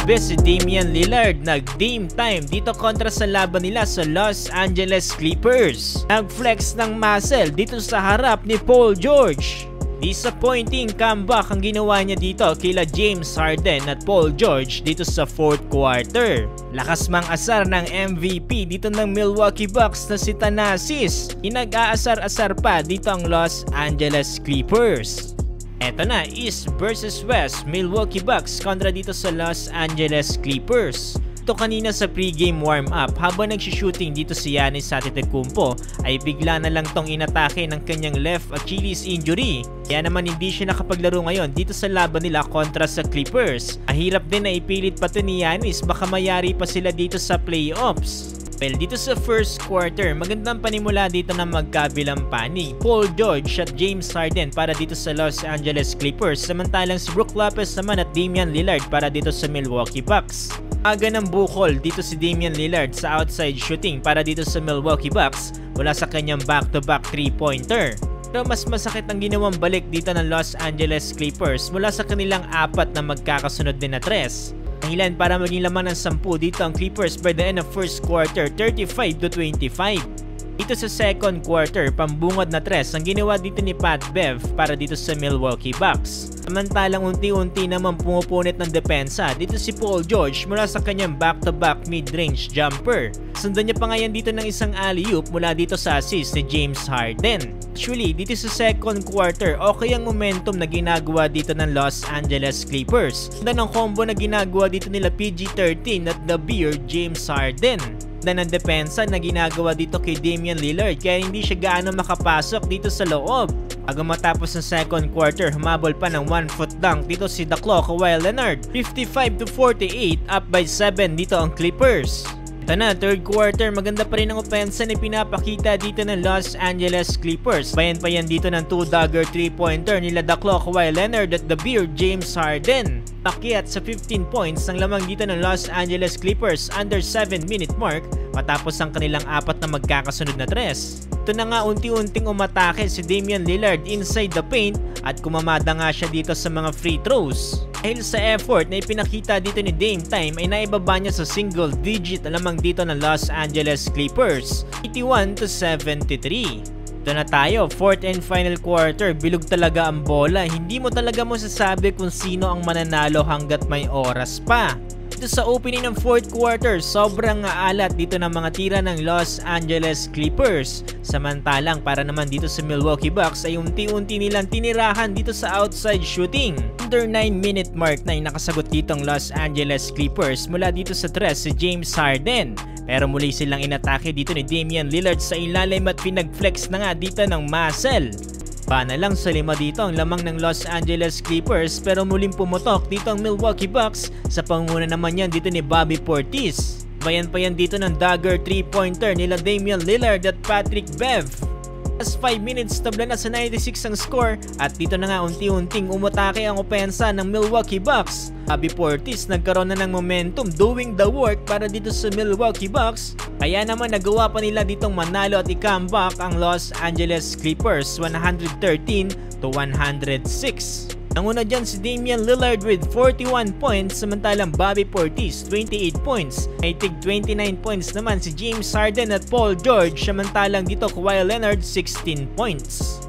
Grabe si Damian Lillard, nag-game time dito kontra sa laban nila sa Los Angeles Clippers. Nag-flex ng muscle dito sa harap ni Paul George. Disappointing comeback ang ginawa niya dito kila James Harden at Paul George dito sa 4th quarter. Lakas mang asar ng MVP dito ng Milwaukee Bucks na si Thanasis. Inag-aasar-asar pa dito ang Los Angeles Clippers. Eto na, East versus West, Milwaukee Bucks kontra dito sa Los Angeles Clippers. Ito kanina sa pre-game warm-up, habang nagshooting dito si Giannis Antetokounmpo ay bigla na lang tong inatake ng kanyang left Achilles injury. Kaya naman hindi siya nakapaglaro ngayon dito sa laban nila kontra sa Clippers. Ahirap din na ipilit pa to ni Giannis, baka mayari pa sila dito sa playoffs. Well, dito sa first quarter, magandang panimula dito na magkabilang panig. Paul George at James Harden para dito sa Los Angeles Clippers, samantalang si Brook Lopez naman at Damian Lillard para dito sa Milwaukee Bucks. Aga ng bukol dito si Damian Lillard sa outside shooting para dito sa Milwaukee Bucks mula sa kanyang back-to-back 3-pointer. Pero mas masakit ang ginawang balik dito ng Los Angeles Clippers mula sa kanilang apat na magkakasunod din na tres. Dahilan para maging laman ng 10 dito ang Clippers by the end of first quarter, 35-25. Dito sa second quarter, pambungad na tres ang ginawa dito ni Pat Bev para dito sa Milwaukee Bucks. Samantalang unti-unti naman pumupunit ng depensa dito si Paul George mula sa kanyang back-to-back mid-range jumper. Sundan niya pa ngayon dito ng isang alley-oop mula dito sa assist ni James Harden. Actually, dito sa second quarter, okay ang momentum na ginagawa dito ng Los Angeles Clippers. Sundan ang combo na ginagawa dito nila PG-13 at The Beard James Harden. Na ng depensa na ginagawa dito kay Damian Lillard kaya hindi siya gaano makapasok dito sa loob. Bago matapos ng second quarter, humabol pa ng 1-foot dunk dito si Kawhi Leonard. 55-48, up by 7 dito ang Clippers. Ito na, third quarter, maganda pa rin ang opensa na pinapakita dito ng Los Angeles Clippers. Bayan pa yan dito ng 2-dagger 3-pointer nila Kawhi Leonard at The Beard James Harden. Pakyat sa 15 points ng lamang dito ng Los Angeles Clippers under 7-minute mark matapos ang kanilang apat na magkakasunod na tres. Ito na nga unti-unting umatake si Damian Lillard inside the paint at kumamada nga siya dito sa mga free throws. Dahil sa effort na ipinakita dito ni Dame Time ay naibaba niya sa single digit na lamang dito ng Los Angeles Clippers, 81-73. Ito na tayo, 4th and final quarter, bilog talaga ang bola, hindi mo talaga masasabi kung sino ang mananalo hanggat may oras pa. Dito sa opening ng 4th quarter, sobrang alat dito ng mga tira ng Los Angeles Clippers. Samantalang para naman dito sa Milwaukee Bucks ay unti-unti nilang tinirahan dito sa outside shooting. Under 9-minute mark na nakasagot dito ang Los Angeles Clippers mula dito sa tres si James Harden. Pero muli silang inatake dito ni Damian Lillard sa ilalim at pinag-flex na nga dito ng muscle. Bana lang sa 5 dito ang lamang ng Los Angeles Clippers pero muling pumutok dito ang Milwaukee Bucks sa pangunguna naman yan dito ni Bobby Portis. Bayan pa yan dito ng dagger 3-pointer nila Damian Lillard at Patrick Bev. As 5 minutes tabla na sa 96 ang score at dito na nga unti-unting umatake ang opensa ng Milwaukee Bucks. Bobby Portis nagkaroon na ng momentum doing the work para dito sa Milwaukee Bucks. Kaya naman nagawa pa nila ditong manalo at i-comeback ang Los Angeles Clippers 113-106. Nanguna dyan si Damian Lillard with 41 points samantalang Bobby Portis 28 points. May tig 29 points naman si James Harden at Paul George samantalang dito Kawhi Leonard 16 points.